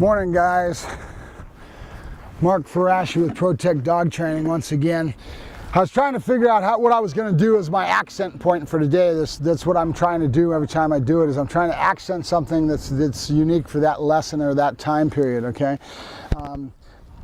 Morning, guys. Mark Farashi with ProTech Dog Training once again. I was trying to figure out what I was going to do as my accent point for today. That's what I'm trying to do every time I do it, is I'm trying to accent something that's unique for that lesson or that time period, okay?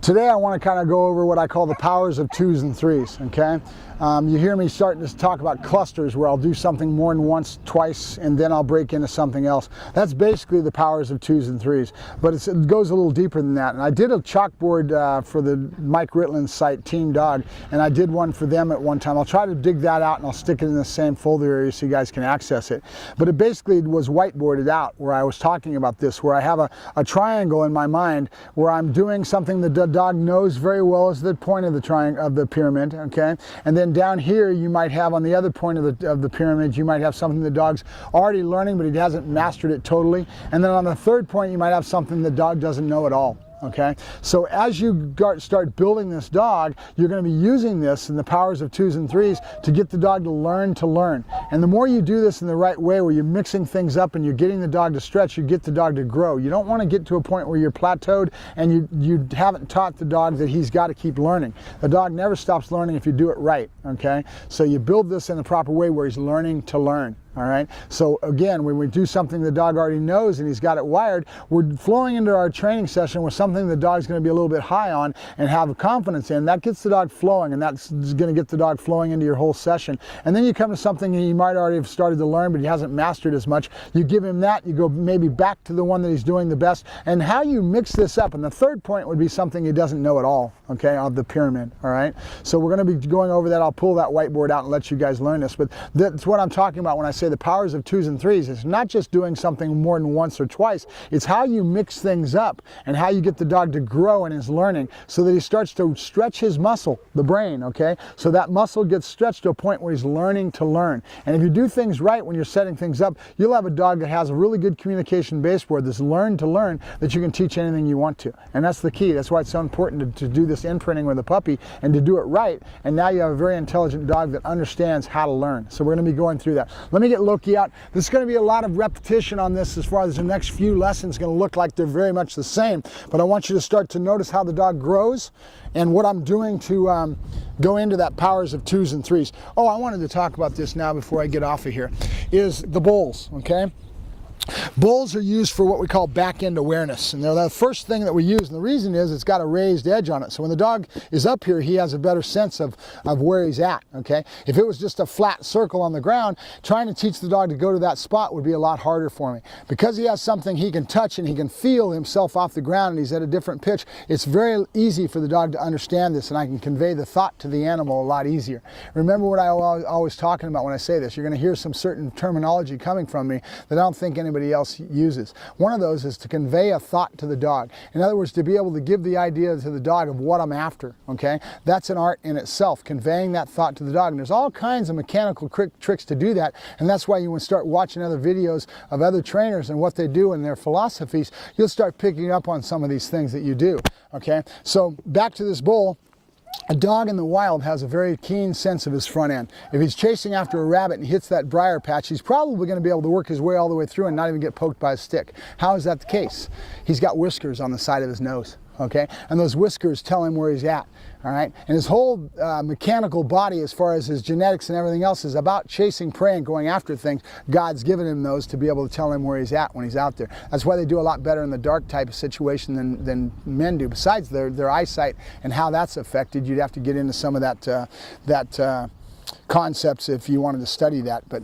Today I want to kind of go over what I call the powers of twos and threes, okay? You hear me starting to talk about clusters where I'll do something more than once, twice, and then I'll break into something else. That's basically the powers of twos and threes, but it goes a little deeper than that. And I did a chalkboard for the Mike Ritland's site, Team Dog, and I did one for them at one time. I'll try to dig that out and I'll stick it in the same folder area so you guys can access it. But it basically was whiteboarded out where I was talking about this, where I have a triangle in my mind where I'm doing something the dog knows very well is the point of the triangle, of the pyramid, okay? And then down here you might have on the other point of the pyramid, you might have something the dog's already learning but he hasn't mastered it totally. And then on the third point you might have something the dog doesn't know at all. Okay, so as you start building this dog, you're going to be using this in the powers of twos and threes to get the dog to learn. And the more you do this in the right way, where you're mixing things up and you're getting the dog to stretch, you get the dog to grow. You don't want to get to a point where you're plateaued and you haven't taught the dog that he's got to keep learning. The dog never stops learning if you do it right, okay? So you build this in the proper way where he's learning to learn. All right, so again, when we do something the dog already knows and he's got it wired, we're flowing into our training session with something the dog's going to be a little bit high on and have confidence in. That gets the dog flowing, and that's going to get the dog flowing into your whole session. And then you come to something he might already have started to learn, but he hasn't mastered as much. You give him that, you go maybe back to the one that he's doing the best, and how you mix this up. And the third point would be something he doesn't know at all, okay, of the pyramid, all right? So we're going to be going over that. I'll pull that whiteboard out and let you guys learn this, but that's what I'm talking about when I say the powers of twos and threes. It's not just doing something more than once or twice. It's how you mix things up and how you get the dog to grow in his learning so that he starts to stretch his muscle, the brain, okay? So that muscle gets stretched to a point where he's learning to learn. And if you do things right when you're setting things up, you'll have a dog that has a really good communication baseboard that's learned to learn, that you can teach anything you want to. And that's the key. That's why it's so important to do this imprinting with a puppy and to do it right. And now you have a very intelligent dog that understands how to learn. So we're going to be going through that. Let me get Loki out. This is going to be a lot of repetition on this as far as the next few lessons going to look like they're very much the same, but I want you to start to notice how the dog grows and what I'm doing to go into that powers of twos and threes. Oh, I wanted to talk about this now before I get off of here, is the bowls, okay? Bowls are used for what we call back-end awareness, and they're the first thing that we use, and the reason is it's got a raised edge on it. So when the dog is up here, he has a better sense of where he's at, okay? If it was just a flat circle on the ground, trying to teach the dog to go to that spot would be a lot harder for me. Because he has something he can touch and he can feel himself off the ground and he's at a different pitch, it's very easy for the dog to understand this, and I can convey the thought to the animal a lot easier. Remember what I always talking about when I say this. You're going to hear some certain terminology coming from me that I don't think anybody else uses. One of those is to convey a thought to the dog. In other words, to be able to give the idea to the dog of what I'm after, okay? That's an art in itself, conveying that thought to the dog. And there's all kinds of mechanical tricks to do that, and that's why you would start watching other videos of other trainers and what they do and their philosophies. You'll start picking up on some of these things that you do, okay? So back to this bowl. A dog in the wild has a very keen sense of his front end. If he's chasing after a rabbit and hits that briar patch, he's probably going to be able to work his way all the way through and not even get poked by a stick. How is that the case? He's got whiskers on the side of his nose, okay? And those whiskers tell him where he's at, all right? And his whole mechanical body, as far as his genetics and everything else, is about chasing prey and going after things. God's given him those to be able to tell him where he's at when he's out there. That's why they do a lot better in the dark type of situation than men do. Besides their eyesight and how that's affected, you'd have to get into some of that concepts if you wanted to study that. But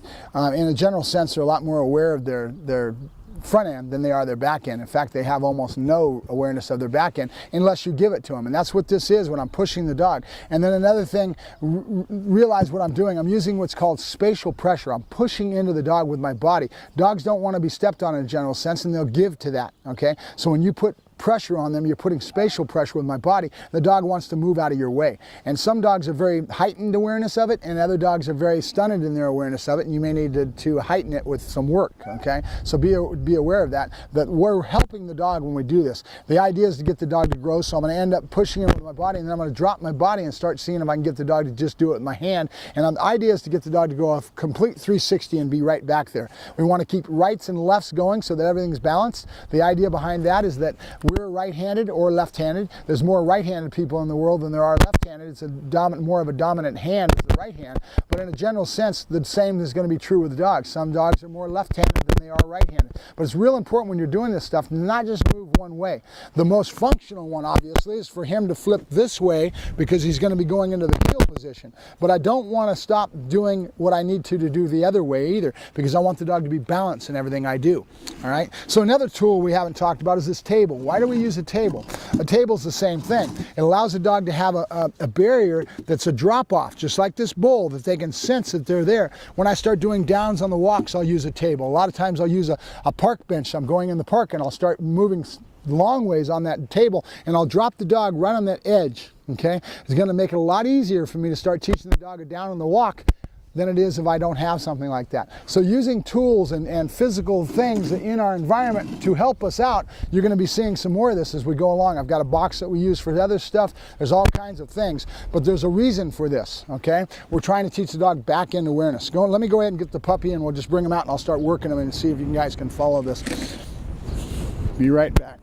in a general sense, they're a lot more aware of their front end than they are their back end. In fact, they have almost no awareness of their back end unless you give it to them. And that's what this is when I'm pushing the dog. And then another thing, realize what I'm doing. I'm using what's called spatial pressure. I'm pushing into the dog with my body. Dogs don't want to be stepped on in a general sense, and they'll give to that, okay? So when you put pressure on them, you're putting spatial pressure with my body, the dog wants to move out of your way. And some dogs are very heightened awareness of it, and other dogs are very stunted in their awareness of it, and you may need to heighten it with some work, okay? So be aware of that we're helping the dog when we do this. The idea is to get the dog to grow, so I'm going to end up pushing him with my body, and then I'm going to drop my body and start seeing if I can get the dog to just do it with my hand. And the idea is to get the dog to go a complete 360 and be right back there. We want to keep rights and lefts going so that everything's balanced. The idea behind that is that we're right-handed or left-handed. There's more right-handed people in the world than there are left-handed. It's more of a dominant hand is the right hand. But in a general sense, the same is going to be true with the dogs. Some dogs are more left-handed than they are right-handed. But it's real important when you're doing this stuff to not just move one way. The most functional one, obviously, is for him to flip this way because he's going to be going into the heel position. But I don't want to stop doing what I need to do the other way either, because I want the dog to be balanced in everything I do. All right. So another tool we haven't talked about is this table. Why do we use a table? A table's the same thing. It allows the dog to have a barrier that's a drop-off, just like this bowl, that they can sense that they're there. When I start doing downs on the walks, I'll use a table. A lot of times I'll use a park bench. I'm going in the park and I'll start moving long ways on that table, and I'll drop the dog right on that edge. Okay, it's going to make it a lot easier for me to start teaching the dog a down on the walk than it is if I don't have something like that. So using tools and physical things in our environment to help us out, you're going to be seeing some more of this as we go along. I've got a box that we use for other stuff. There's all kinds of things, but there's a reason for this, okay? We're trying to teach the dog back end awareness. Let me go ahead and get the puppy and we'll just bring him out and I'll start working him and see if you guys can follow this. Be right back.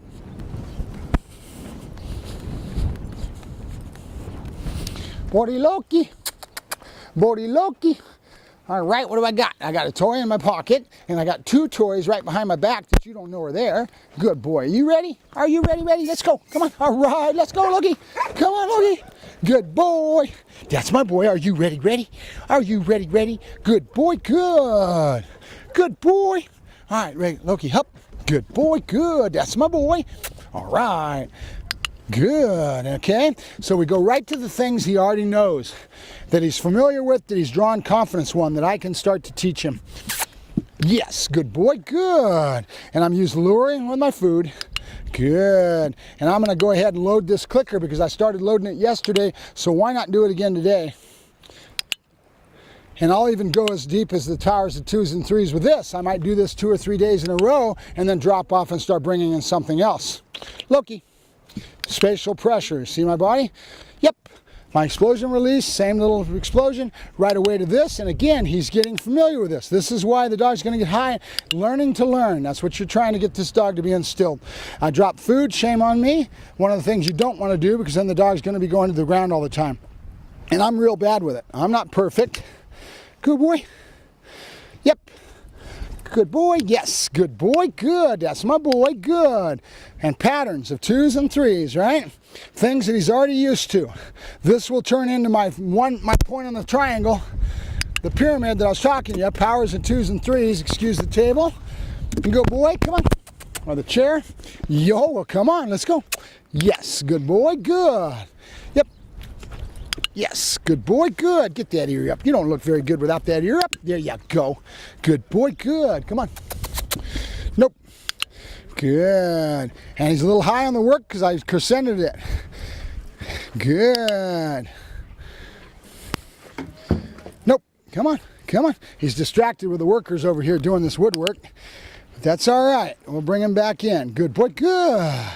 Body Loki. Body Loki. All right, what do I got? I got a toy in my pocket, and I got two toys right behind my back that you don't know are there. Good boy. Are you ready? Are you ready? Ready? Let's go. Come on. All right, let's go, Loki. Come on, Loki. Good boy. That's my boy. Are you ready? Ready? Are you ready? Ready? Good boy. Good. Good boy. All right, ready. Loki, up. Good boy. Good. That's my boy. All right. Good, okay? So we go right to the things he already knows, that he's familiar with, that he's drawn confidence on, that I can start to teach him. Yes, good boy, good. And I'm using luring with my food. Good. And I'm going to go ahead and load this clicker because I started loading it yesterday, so why not do it again today? And I'll even go as deep as the towers of 2s and 3s with this. I might do this 2 or 3 days in a row and then drop off and start bringing in something else. Loki. Spatial pressure. See my body? Yep. My explosion release, same little explosion, right away to this. And again, he's getting familiar with this. This is why the dog's going to get high. Learning to learn. That's what you're trying to get this dog to be instilled. I drop food, shame on me. One of the things you don't want to do, because then the dog's going to be going to the ground all the time. And I'm real bad with it. I'm not perfect. Good boy. Yep. Good boy, yes, good boy, good, that's my boy, good. And patterns of 2s and 3s, right? Things that he's already used to. This will turn into my point on the triangle, the pyramid that I was talking to you, powers of 2s and 3s, excuse the table. Good boy, come on. Or the chair. Yo, well, come on, let's go. Yes, good boy, good. Yep. Yes, good boy, good. Get that ear up. You don't look very good without that ear up. There you go. Good boy, good. Come on. Nope. Good. And he's a little high on the work because I crescented it. Good. Nope. Come on. Come on. He's distracted with the workers over here doing this woodwork. But that's all right. We'll bring him back in. Good boy, good.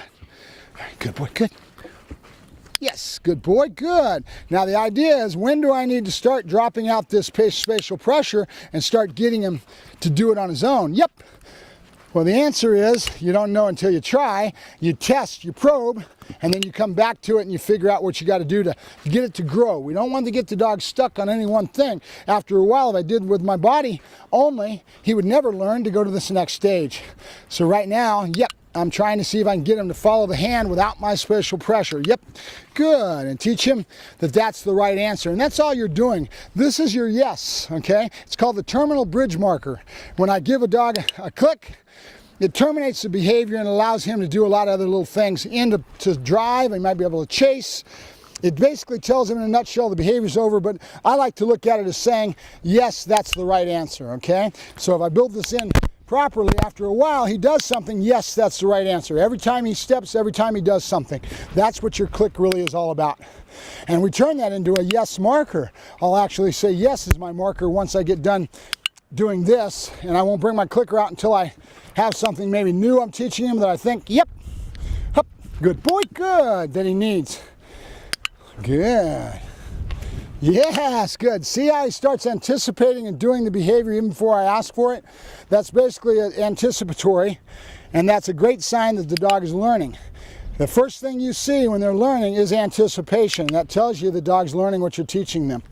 Good boy, good. Yes, good boy, good. Now the idea is, when do I need to start dropping out this spatial pressure and start getting him to do it on his own? Yep. Well, the answer is, you don't know until you try. You test, you probe, and then you come back to it and you figure out what you got to do to get it to grow. We don't want to get the dog stuck on any one thing. After a while, if I did with my body only, he would never learn to go to this next stage. So right now, yep. I'm trying to see if I can get him to follow the hand without my spatial pressure. Yep, good. And teach him that that's the right answer. And that's all you're doing. This is your yes, okay? It's called the terminal bridge marker. When I give a dog a click, it terminates the behavior and allows him to do a lot of other little things. To drive, he might be able to chase. It basically tells him in a nutshell the behavior's over, but I like to look at it as saying, yes, that's the right answer, okay? So if I build this in properly, after a while he does something, yes, that's the right answer. Every time he steps, every time he does something. That's what your click really is all about. And we turn that into a yes marker. I'll actually say yes is my marker once I get done doing this, and I won't bring my clicker out until I have something maybe new I'm teaching him that I think, yep, good boy, good, that he needs. Good. Yes, good. See how he starts anticipating and doing the behavior even before I ask for it? That's basically anticipatory, and that's a great sign that the dog is learning. The first thing you see when they're learning is anticipation. That tells you the dog's learning what you're teaching them.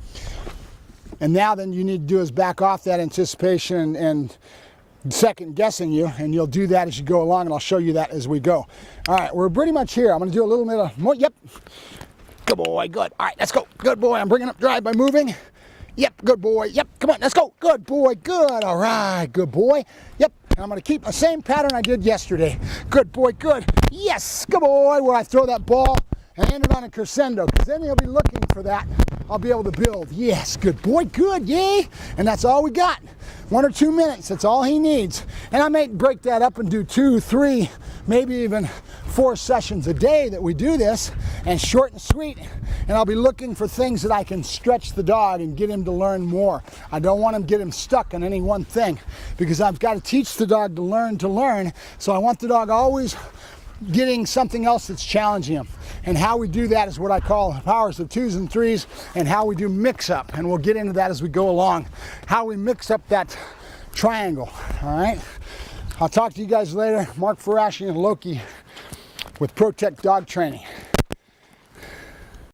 And now then you need to do is back off that anticipation and second guessing you, and you'll do that as you go along, and I'll show you that as we go. All right, we're pretty much here. I'm going to do a little bit of more. Yep. Good boy, good. All right, let's go. Good boy. I'm bringing up drive by moving. Yep, good boy. Yep, come on, let's go. Good boy, good. All right, good boy. Yep, and I'm going to keep the same pattern I did yesterday. Good boy, good. Yes, good boy, where I throw that ball and end it on a crescendo, because then he'll be looking for that. I'll be able to build. Yes, good boy, good, yay. And that's all we got. 1 or 2 minutes, that's all he needs. And I may break that up and do 2, 3, maybe even 4 sessions a day that we do this, and short and sweet. And I'll be looking for things that I can stretch the dog and get him to learn more. I don't want to get him stuck on any one thing, because I've got to teach the dog to learn. So I want the dog always getting something else that's challenging him. And how we do that is what I call powers of 2s and 3s, and how we do mix up. And we'll get into that as we go along. How we mix up that triangle, all right? I'll talk to you guys later. Mark Farashi and Loki with Protect Dog Training.